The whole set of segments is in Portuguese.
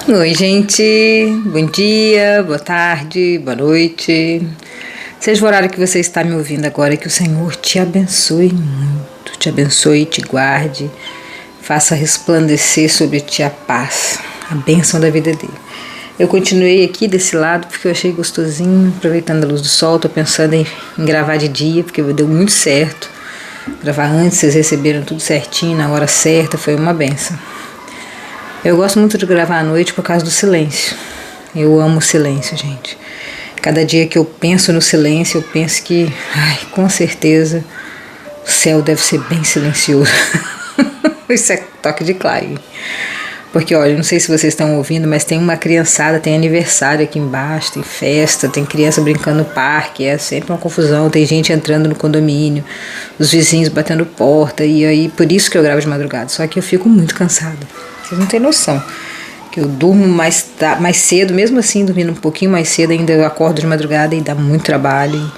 Oi, gente. Bom dia, boa tarde, boa noite. Seja o horário que você está me ouvindo agora, que o Senhor te abençoe muito, te abençoe e te guarde, faça resplandecer sobre ti a paz, a bênção da vida dele. Eu continuei aqui desse lado porque eu achei gostosinho, aproveitando a luz do sol. Tô pensando em gravar de dia, porque deu muito certo. Gravar antes, vocês receberam tudo certinho, na hora certa, foi uma benção. Eu gosto muito de gravar à noite por causa do silêncio. Eu amo o silêncio, gente. Cada dia que eu penso no silêncio, eu penso que, com certeza, o céu deve ser bem silencioso. Isso é toque de claro. Porque, olha, não sei se vocês estão ouvindo, mas tem uma criançada, tem aniversário aqui embaixo, tem festa, tem criança brincando no parque, é sempre uma confusão, tem gente entrando no condomínio, os vizinhos batendo porta, e aí por isso que eu gravo de madrugada. Só que eu fico muito cansada. Vocês não têm noção. Que eu durmo mais cedo, mesmo assim, dormindo um pouquinho mais cedo, ainda eu acordo de madrugada e dá muito trabalho.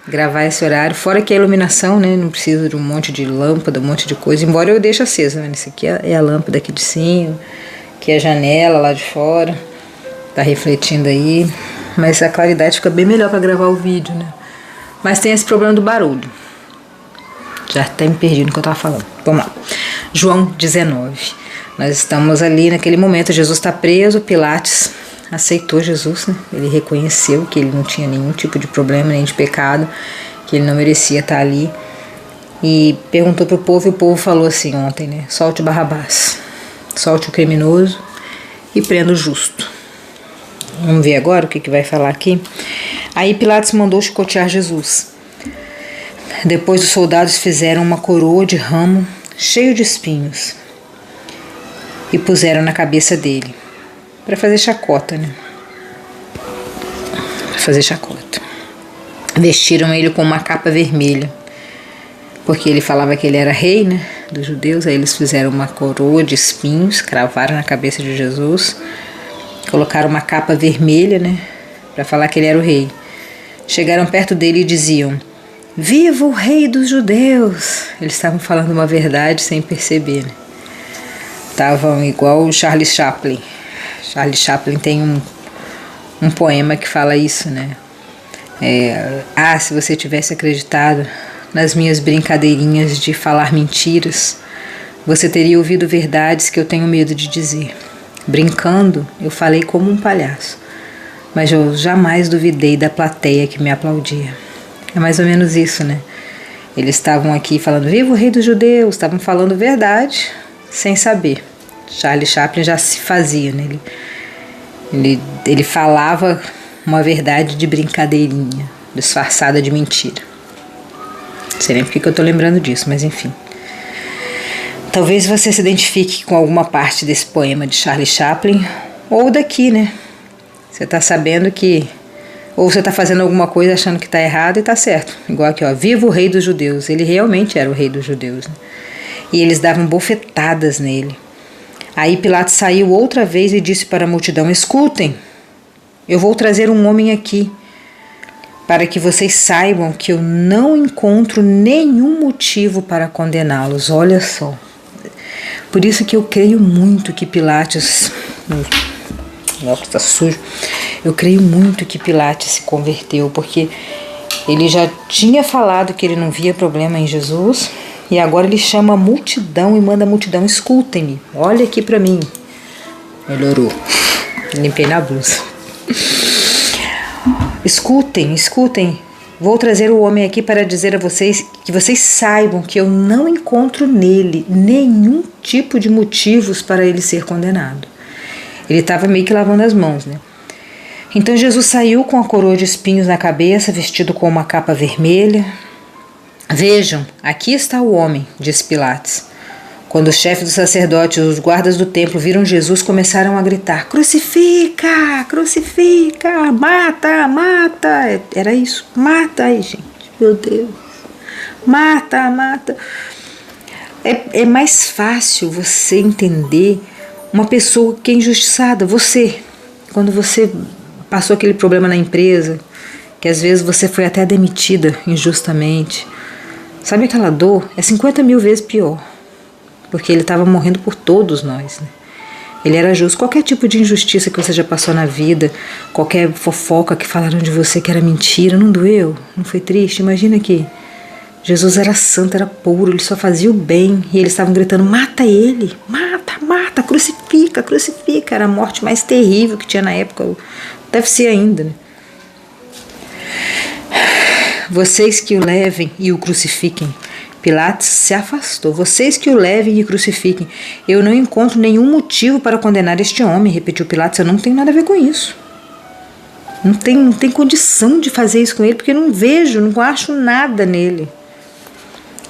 Gravar esse horário, fora que a iluminação, né, não precisa de um monte de lâmpada, um monte de coisa, embora eu deixe acesa, né, esse aqui é a lâmpada aqui de cima, aqui é a janela lá de fora, tá refletindo aí, mas a claridade fica bem melhor para gravar o vídeo, né, mas tem esse problema do barulho, já até me perdi no que eu tava falando. Vamos lá, João 19, nós estamos ali naquele momento, Jesus está preso, Pilatos aceitou Jesus, né? Ele reconheceu que ele não tinha nenhum tipo de problema, nem de pecado, que ele não merecia estar ali, e perguntou para o povo, e o povo falou assim ontem, né? Solte Barrabás, solte o criminoso e prenda o justo. Vamos ver agora o que vai falar aqui. Aí Pilatos mandou chicotear Jesus. Depois os soldados fizeram uma coroa de ramo cheio de espinhos e puseram na cabeça dele, para fazer chacota, né? Para fazer chacota. Vestiram ele com uma capa vermelha, porque ele falava que ele era rei, né, dos judeus. Aí eles fizeram uma coroa de espinhos, cravaram na cabeça de Jesus, colocaram uma capa vermelha, né, para falar que ele era o rei. Chegaram perto dele e diziam: viva o rei dos judeus! Eles estavam falando uma verdade sem perceber, né? Estavam igual o Charlie Chaplin. Charlie Chaplin tem um poema que fala isso, né? Se você tivesse acreditado nas minhas brincadeirinhas de falar mentiras, você teria ouvido verdades que eu tenho medo de dizer. Brincando, eu falei como um palhaço, mas eu jamais duvidei da plateia que me aplaudia. É mais ou menos isso, né? Eles estavam aqui falando, viva o rei dos judeus, estavam falando verdade sem saber. Charlie Chaplin já se fazia, né? Ele falava uma verdade de brincadeirinha, disfarçada de mentira. Não sei nem porque que eu tô lembrando disso, mas enfim. Talvez você se identifique com alguma parte desse poema de Charlie Chaplin, ou daqui, né? Você tá sabendo que... Ou você tá fazendo alguma coisa achando que tá errado e tá certo. Igual aqui, ó, viva o rei dos judeus. Ele realmente era o rei dos judeus, né? E eles davam bofetadas nele. Aí Pilatos saiu outra vez e disse para a multidão: escutem, eu vou trazer um homem aqui, para que vocês saibam que eu não encontro nenhum motivo para condená-los. Olha só. Por isso que eu creio muito que Pilatos... Nossa, tá sujo. Eu creio muito que Pilatos se converteu, porque ele já tinha falado que ele não via problema em Jesus, e agora ele chama a multidão e manda a multidão: escutem-me, olha aqui pra mim. Melhorou. Limpei na blusa. Escutem, vou trazer o homem aqui para dizer a vocês, que vocês saibam que eu não encontro nele nenhum tipo de motivos para ele ser condenado. Ele estava meio que lavando as mãos, né? Então Jesus saiu com a coroa de espinhos na cabeça, vestido com uma capa vermelha. Vejam, aqui está o homem, disse Pilatos. Quando o chefe dos sacerdotes e os guardas do templo viram Jesus, começaram a gritar: crucifica, crucifica, mata, mata. Era isso, mata. Ai, gente, meu Deus, mata, mata. É mais fácil você entender uma pessoa que é injustiçada. Você, quando você passou aquele problema na empresa, que às vezes você foi até demitida injustamente, sabe aquela dor? É 50 mil vezes pior, porque ele estava morrendo por todos nós, né? Ele era justo. Qualquer tipo de injustiça que você já passou na vida, qualquer fofoca que falaram de você que era mentira, não doeu? Não foi triste? Imagina que Jesus era santo, era puro, ele só fazia o bem. E eles estavam gritando, mata ele, mata, mata, crucifica, crucifica. Era a morte mais terrível que tinha na época. Deve ser ainda, né? Vocês que o levem e o crucifiquem. Pilatos se afastou. Vocês que o levem e crucifiquem. Eu não encontro nenhum motivo para condenar este homem, repetiu Pilatos. Eu não tenho nada a ver com isso. Não tem condição de fazer isso com ele, porque eu não vejo, não acho nada nele.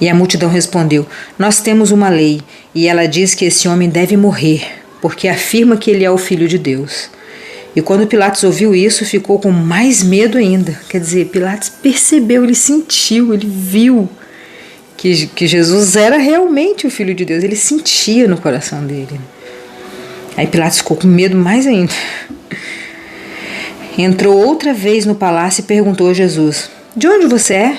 E a multidão respondeu, nós temos uma lei, e ela diz que esse homem deve morrer, porque afirma que ele é o Filho de Deus. E quando Pilatos ouviu isso, ficou com mais medo ainda. Quer dizer, Pilatos percebeu, ele sentiu, ele viu que Jesus era realmente o Filho de Deus. Ele sentia no coração dele. Aí Pilatos ficou com medo mais ainda. Entrou outra vez no palácio e perguntou a Jesus, de onde você é?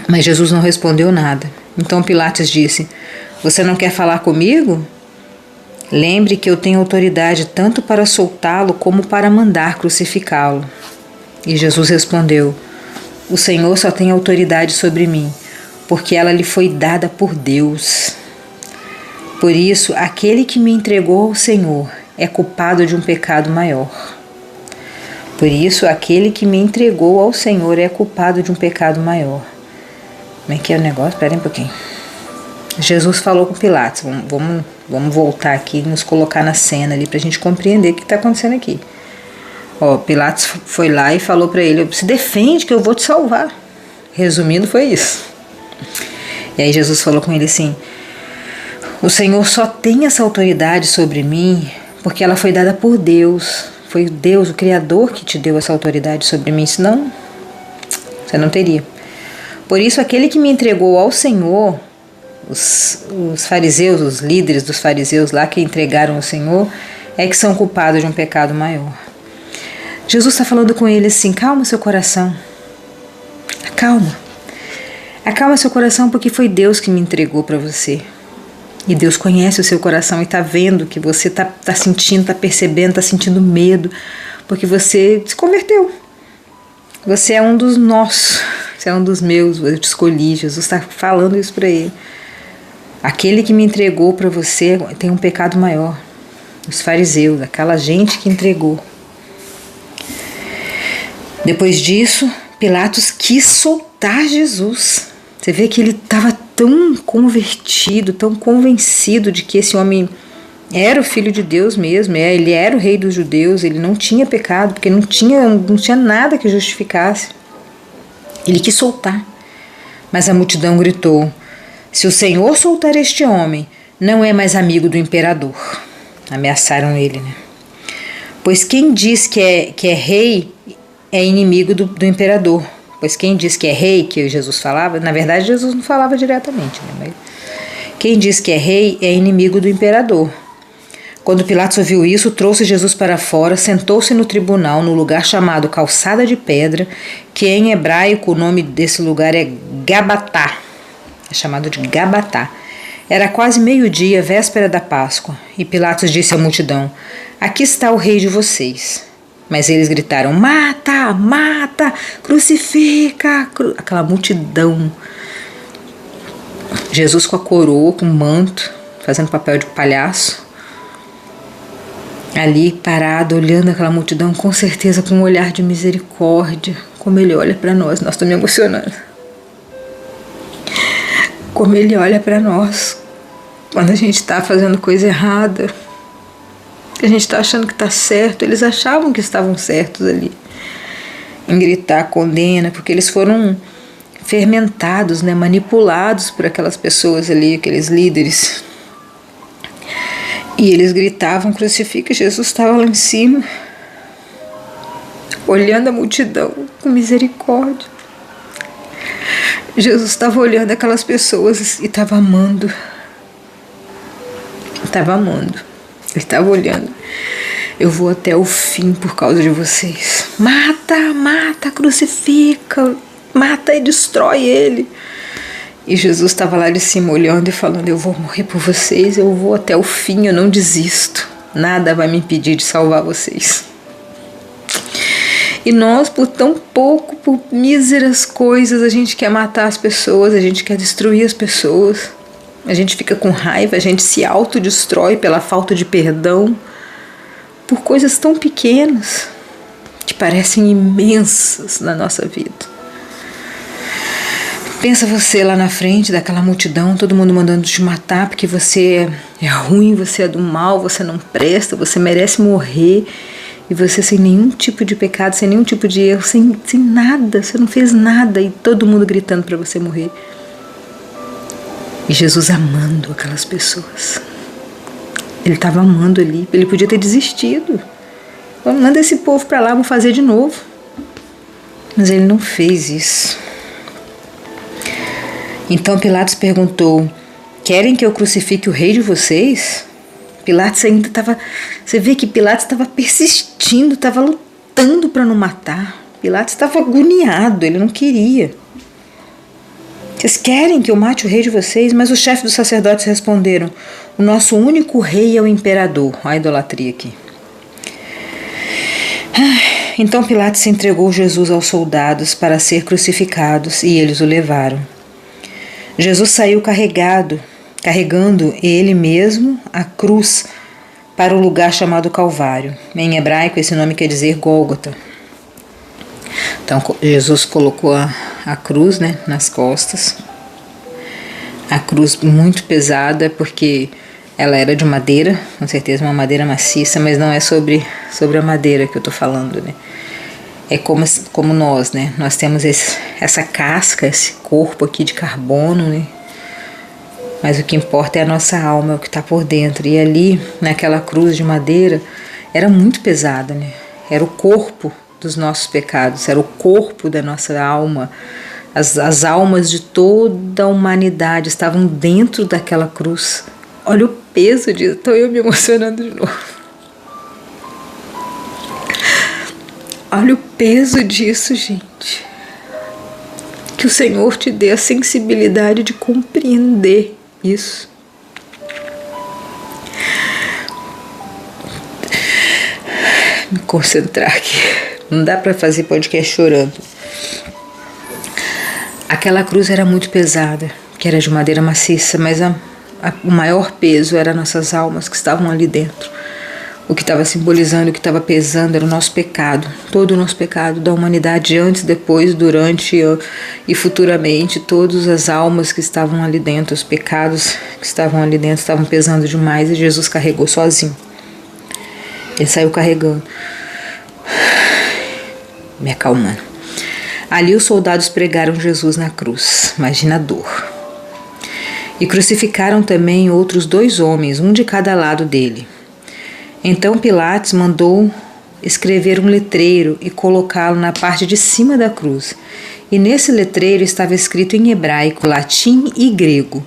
Mas Jesus não respondeu nada. Então Pilatos disse, você não quer falar comigo? Lembre que eu tenho autoridade tanto para soltá-lo como para mandar crucificá-lo. E Jesus respondeu, o Senhor só tem autoridade sobre mim, porque ela lhe foi dada por Deus. Por isso, aquele que me entregou ao Senhor é culpado de um pecado maior. Por isso, aquele que me entregou ao Senhor é culpado de um pecado maior. Como é que é o negócio? Espera aí um pouquinho. Jesus falou com Pilatos. Vamos voltar aqui e nos colocar na cena ali para a gente compreender o que está acontecendo aqui. Ó, Pilatos foi lá e falou para ele, se defende que eu vou te salvar. Resumindo, foi isso. E aí Jesus falou com ele assim, o Senhor só tem essa autoridade sobre mim porque ela foi dada por Deus. Foi Deus, o Criador, que te deu essa autoridade sobre mim, senão você não teria. Por isso, aquele que me entregou ao Senhor, os fariseus, os líderes dos fariseus lá que entregaram ao Senhor, é que são culpados de um pecado maior. Jesus está falando com ele assim, calma seu coração, acalma seu coração porque foi Deus que me entregou para você. E Deus conhece o seu coração e está vendo que você está sentindo, está percebendo, está sentindo medo, porque você se converteu. Você é um dos nossos, você é um dos meus, eu te escolhi. Jesus está falando isso para ele. Aquele que me entregou para você tem um pecado maior. Os fariseus, aquela gente que entregou. Depois disso, Pilatos quis soltar Jesus. Você vê que ele estava tão convertido, tão convencido de que esse homem era o Filho de Deus mesmo, ele era o rei dos judeus, ele não tinha pecado, porque não tinha nada que justificasse. Ele quis soltar, mas a multidão gritou, se o Senhor soltar este homem, não é mais amigo do imperador. Ameaçaram ele, né? Pois quem diz que é rei é inimigo do imperador. Pois quem diz que é rei, que Jesus falava, na verdade Jesus não falava diretamente, né? Mas quem diz que é rei é inimigo do imperador. Quando Pilatos ouviu isso, trouxe Jesus para fora, sentou-se no tribunal, no lugar chamado Calçada de Pedra, que em hebraico o nome desse lugar é Gabatá, é chamado de Gabatá. Era quase meio-dia, véspera da Páscoa, e Pilatos disse à multidão, aqui está o rei de vocês. Mas eles gritaram, mata, mata, crucifica, aquela multidão. Jesus com a coroa, com o manto, fazendo papel de palhaço, ali parado, olhando aquela multidão, com certeza com um olhar de misericórdia, como ele olha para nós. Nós estamos me emocionando. Como ele olha para nós quando a gente está fazendo coisa errada, a gente está achando que está certo. Eles achavam que estavam certos ali em gritar condena, porque eles foram fermentados, né, manipulados por aquelas pessoas ali, aqueles líderes. E eles gritavam, crucifica. Jesus estava lá em cima, olhando a multidão com misericórdia. Jesus estava olhando aquelas pessoas e estava amando. Estava amando. Ele estava olhando. Eu vou até o fim por causa de vocês. Mata, mata, crucifica. Mata e destrói ele. E Jesus estava lá de cima olhando e falando: eu vou morrer por vocês, eu vou até o fim, eu não desisto. Nada vai me impedir de salvar vocês. E nós, por tão pouco, por míseras coisas, a gente quer matar as pessoas, a gente quer destruir as pessoas. A gente fica com raiva, a gente se autodestrói pela falta de perdão, por coisas tão pequenas, que parecem imensas na nossa vida. Pensa você lá na frente daquela multidão, todo mundo mandando te matar porque você é ruim, você é do mal, você não presta, você merece morrer. E você sem nenhum tipo de pecado, sem nenhum tipo de erro, sem nada, você não fez nada. E todo mundo gritando para você morrer. E Jesus amando aquelas pessoas. Ele estava amando ali, ele podia ter desistido. Manda esse povo para lá, vamos fazer de novo. Mas ele não fez isso. Então Pilatos perguntou: querem que eu crucifique o rei de vocês? Pilatos ainda estava... Você vê que Pilatos estava persistindo, estava lutando para não matar. Pilatos estava agoniado, ele não queria. Vocês querem que eu mate o rei de vocês? Mas os chefes dos sacerdotes responderam: o nosso único rei é o imperador. Olha a idolatria aqui. Então Pilatos entregou Jesus aos soldados para ser crucificados e eles o levaram. Jesus saiu carregando ele mesmo a cruz para o lugar chamado Calvário. Em hebraico esse nome quer dizer Gólgota. Então Jesus colocou a cruz, né, nas costas. A cruz muito pesada porque ela era de madeira, com certeza uma madeira maciça, mas não é sobre a madeira que eu estou falando, né? É como nós, né? Nós temos essa casca, esse corpo aqui de carbono, né? Mas o que importa é a nossa alma, é o que está por dentro. E ali, naquela cruz de madeira, era muito pesada, né? Era o corpo dos nossos pecados, era o corpo da nossa alma. As almas de toda a humanidade estavam dentro daquela cruz. Olha o peso disso, estou eu me emocionando de novo. Olha o peso disso, gente. Que o Senhor te dê a sensibilidade de compreender isso. Me concentrar aqui. Não dá para fazer podcast chorando. Aquela cruz era muito pesada, que era de madeira maciça, mas o maior peso era nossas almas que estavam ali dentro. O que estava simbolizando, o que estava pesando era o nosso pecado, todo o nosso pecado da humanidade, antes, depois, durante e futuramente. Todas as almas que estavam ali dentro, os pecados que estavam ali dentro estavam pesando demais e Jesus carregou sozinho. Ele saiu carregando, me acalmando. Ali os soldados pregaram Jesus na cruz, imagina a dor. E crucificaram também outros 2 homens, um de cada lado dele. Então Pilatos mandou escrever um letreiro e colocá-lo na parte de cima da cruz. E nesse letreiro estava escrito em hebraico, latim e grego: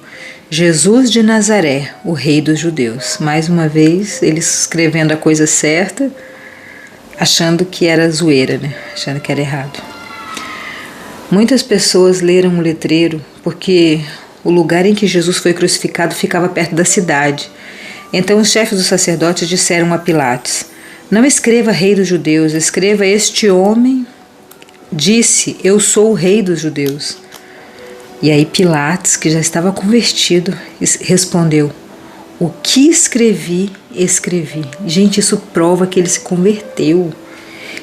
Jesus de Nazaré, o rei dos judeus. Mais uma vez, eles escrevendo a coisa certa, achando que era zoeira, né? Achando que era errado. Muitas pessoas leram o letreiro porque o lugar em que Jesus foi crucificado ficava perto da cidade. Então os chefes dos sacerdotes disseram a Pilatos: não escreva rei dos judeus, escreva este homem disse, eu sou o rei dos judeus. E aí Pilatos, que já estava convertido, respondeu: o que escrevi, escrevi. Gente, isso prova que ele se converteu,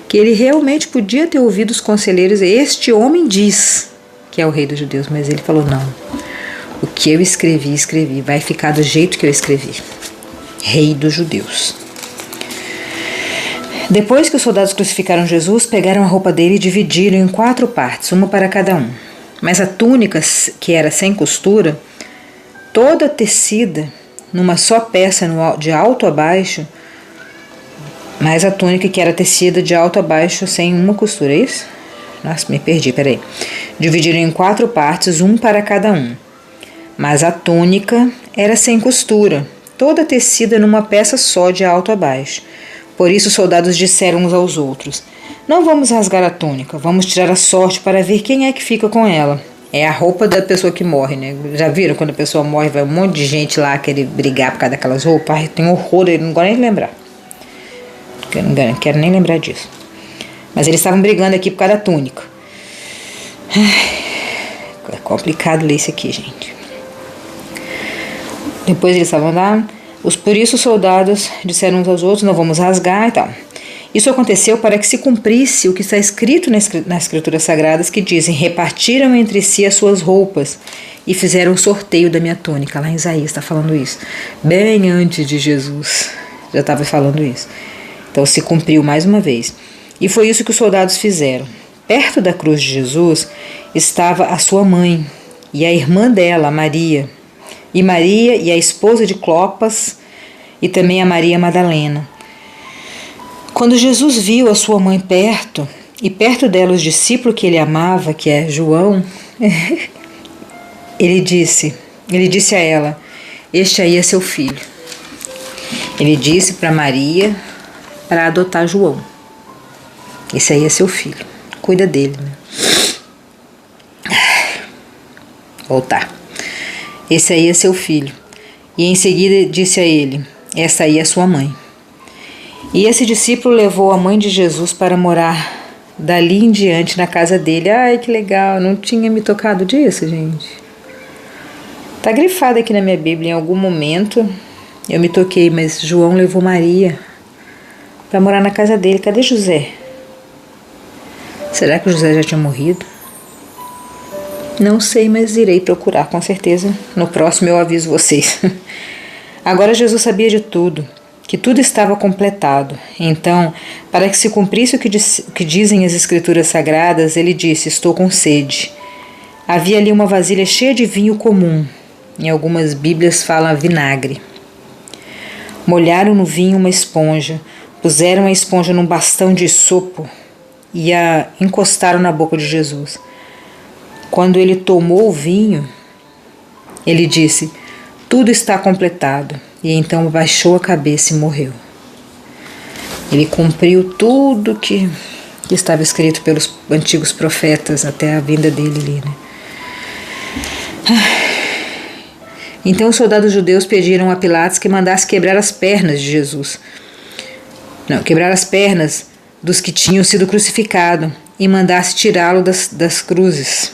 que ele realmente podia ter ouvido os conselheiros: este homem diz que é o rei dos judeus, mas ele falou: não, o que eu escrevi, escrevi, vai ficar do jeito que eu escrevi. Rei dos judeus. Depois que os soldados crucificaram Jesus, pegaram a roupa dele e dividiram em 4 partes, uma para cada um. Mas a túnica, que era sem costura, toda tecida numa só peça de alto a baixo, mas a túnica que era tecida de alto a baixo sem uma costura, é isso? Nossa, me perdi, peraí. Dividiram em 4 partes, um para cada um. Mas a túnica era sem costura, toda tecida numa peça só de alto a baixo. Por isso os soldados disseram uns aos outros: não vamos rasgar a túnica, vamos tirar a sorte para ver quem é que fica com ela. É a roupa da pessoa que morre, né? Já viram quando a pessoa morre, vai um monte de gente lá querer brigar por causa daquelas roupas? Ai, tem horror, eu não gosto nem de lembrar. Eu não quero nem lembrar disso. Mas eles estavam brigando aqui por causa da túnica. É complicado ler isso aqui, gente. Depois eles estavam lá. Por isso os soldados disseram uns aos outros: não vamos rasgar e tal. Isso aconteceu para que se cumprisse o que está escrito nas Escrituras Sagradas, que dizem: repartiram entre si as suas roupas e fizeram o sorteio da minha túnica. Lá em Isaías está falando isso. Bem antes de Jesus já estava falando isso. Então se cumpriu mais uma vez. E foi isso que os soldados fizeram. Perto da cruz de Jesus estava a sua mãe e a irmã dela, Maria. E Maria e a esposa de Clopas e também a Maria Madalena. Quando Jesus viu a sua mãe perto, e perto dela os discípulos que ele amava, que é João, ele disse a ela: este aí é seu filho. Ele disse para Maria para adotar João. Esse aí é seu filho. Cuida dele, né? Voltar. Esse aí é seu filho. E em seguida disse a ele: essa aí é sua mãe. E esse discípulo levou a mãe de Jesus para morar dali em diante na casa dele. Ai, que legal, não tinha me tocado disso, gente. Tá grifado aqui na minha Bíblia, em algum momento eu me toquei, mas João levou Maria para morar na casa dele. Cadê José? Será que o José já tinha morrido? Não sei, mas irei procurar, com certeza. No próximo eu aviso vocês. Agora Jesus sabia de tudo, que tudo estava completado. Então, para que se cumprisse o que dizem as Escrituras Sagradas, ele disse: estou com sede. Havia ali uma vasilha cheia de vinho comum. Em algumas Bíblias fala vinagre. Molharam no vinho uma esponja, puseram a esponja num bastão de sopo e a encostaram na boca de Jesus. Quando ele tomou o vinho, ele disse: tudo está completado. E então baixou a cabeça e morreu. Ele cumpriu tudo que estava escrito pelos antigos profetas até a vinda dele ali, né? Então os soldados judeus pediram a Pilatos que mandasse quebrar as pernas de Jesus. Não, quebrar as pernas dos que tinham sido crucificados e mandasse tirá-lo das cruzes.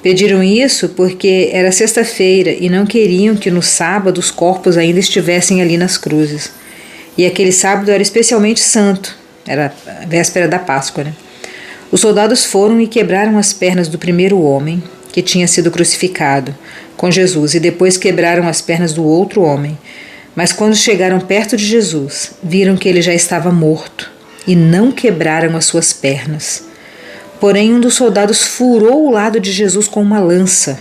Pediram isso porque era sexta-feira e não queriam que no sábado os corpos ainda estivessem ali nas cruzes. E aquele sábado era especialmente santo, era a véspera da Páscoa, né? Os soldados foram e quebraram as pernas do primeiro homem que tinha sido crucificado com Jesus e depois quebraram as pernas do outro homem. Mas quando chegaram perto de Jesus, viram que ele já estava morto e não quebraram as suas pernas. Porém, um dos soldados furou o lado de Jesus com uma lança.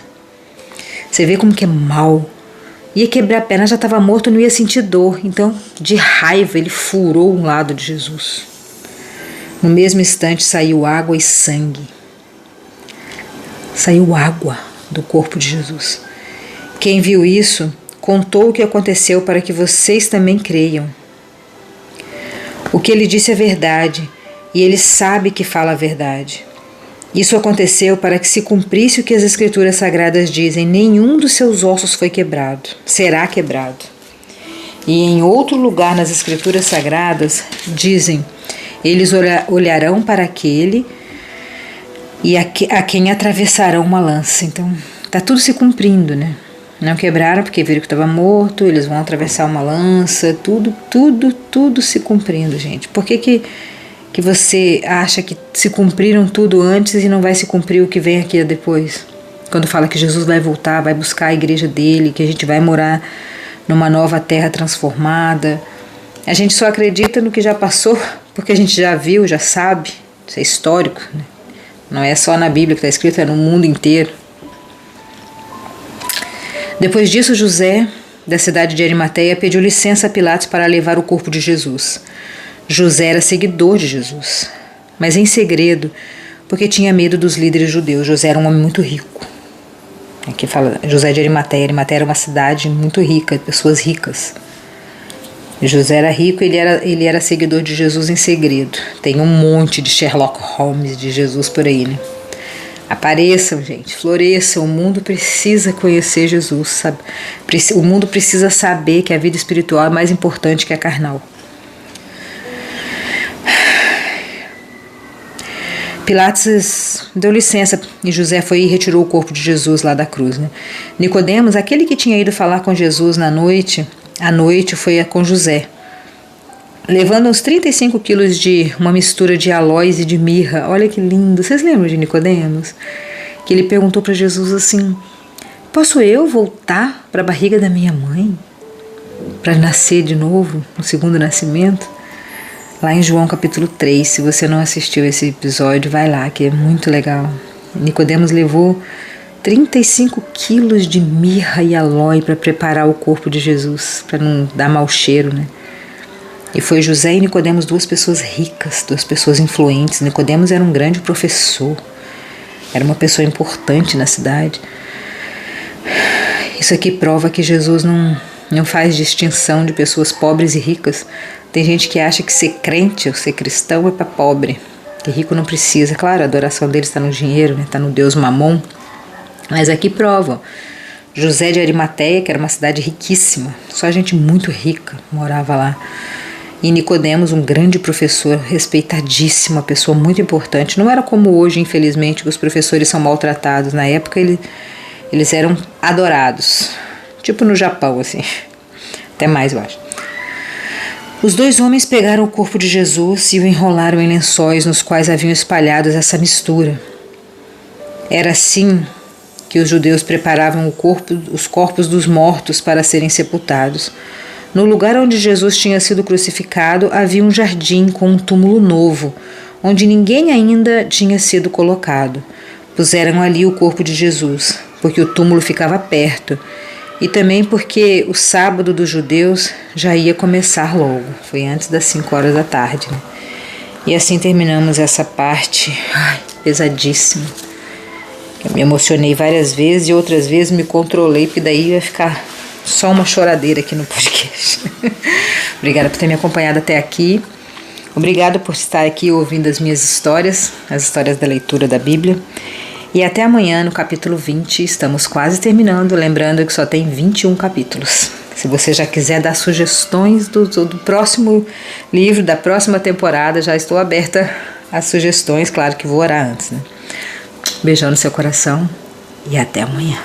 Você vê como que é mal. Ia quebrar a perna, já estava morto, não ia sentir dor. Então, de raiva, ele furou um lado de Jesus. No mesmo instante, saiu água e sangue. Saiu água do corpo de Jesus. Quem viu isso, contou o que aconteceu para que vocês também creiam. O que ele disse é verdade, e ele sabe que fala a verdade. Isso aconteceu para que se cumprisse o que as Escrituras Sagradas dizem: nenhum dos seus ossos foi quebrado, será quebrado. E em outro lugar nas Escrituras Sagradas dizem: eles olharão para aquele e a quem atravessarão uma lança. Então está tudo se cumprindo, né? Não quebraram porque viram que estava morto, eles vão atravessar uma lança, tudo se cumprindo, gente. Por que você acha que se cumpriram tudo antes e não vai se cumprir o que vem aqui depois? Quando fala que Jesus vai voltar, vai buscar a igreja dele, que a gente vai morar numa nova terra transformada. A gente só acredita no que já passou, porque a gente já viu, já sabe. Isso é histórico, né? Não é só na Bíblia que está escrito, é no mundo inteiro. Depois disso, José, da cidade de Arimateia, pediu licença a Pilatos para levar o corpo de Jesus. José era seguidor de Jesus, mas em segredo, porque tinha medo dos líderes judeus. José era um homem muito rico. Aqui fala José de Arimateia. Arimateia era uma cidade muito rica, pessoas ricas. José era rico, ele era seguidor de Jesus em segredo. Tem um monte de Sherlock Holmes de Jesus por aí, né? Apareçam, gente, floresçam. O mundo precisa conhecer Jesus, sabe? O mundo precisa saber que a vida espiritual é mais importante que a carnal. Pilatos deu licença e José foi e retirou o corpo de Jesus lá da cruz, né? Nicodemos, aquele que tinha ido falar com Jesus à noite foi com José, levando uns 35 quilos de uma mistura de aloés e de mirra. Olha que lindo. Vocês lembram de Nicodemos? Que ele perguntou para Jesus assim: posso eu voltar para a barriga da minha mãe para nascer de novo, no segundo nascimento? Lá em João capítulo 3, se você não assistiu esse episódio, vai lá, que é muito legal. Nicodemos levou 35 quilos de mirra e aloe para preparar o corpo de Jesus, para não dar mau cheiro, né? E foi José e Nicodemos, duas pessoas ricas, duas pessoas influentes. Nicodemos era um grande professor, era uma pessoa importante na cidade. Isso aqui prova que Jesus não faz distinção de pessoas pobres e ricas. Tem gente que acha que ser crente ou ser cristão é para pobre, que rico não precisa. Claro, a adoração deles está no dinheiro, né? Está no Deus Mamon. Mas aqui prova. José de Arimateia, que era uma cidade riquíssima, só gente muito rica morava lá. E Nicodemos, um grande professor, respeitadíssimo, uma pessoa muito importante. Não era como hoje, infelizmente, que os professores são maltratados. Na época eles eram adorados, tipo no Japão, assim, até mais, eu acho. Os dois homens pegaram o corpo de Jesus e o enrolaram em lençóis nos quais haviam espalhado essa mistura. Era assim que os judeus preparavam os corpos dos mortos para serem sepultados. No lugar onde Jesus tinha sido crucificado havia um jardim com um túmulo novo, onde ninguém ainda tinha sido colocado. Puseram ali o corpo de Jesus, porque o túmulo ficava perto, e também porque o sábado dos judeus já ia começar logo, foi antes das 5 horas da tarde, né? E assim terminamos essa parte pesadíssima. Eu me emocionei várias vezes e outras vezes me controlei, porque daí ia ficar só uma choradeira aqui no podcast. Obrigada por ter me acompanhado até aqui. Obrigada por estar aqui ouvindo as minhas histórias, as histórias da leitura da Bíblia. E até amanhã no capítulo 20, estamos quase terminando, lembrando que só tem 21 capítulos. Se você já quiser dar sugestões do próximo livro, da próxima temporada, já estou aberta às sugestões, claro que vou orar antes, né? Beijão no seu coração e até amanhã.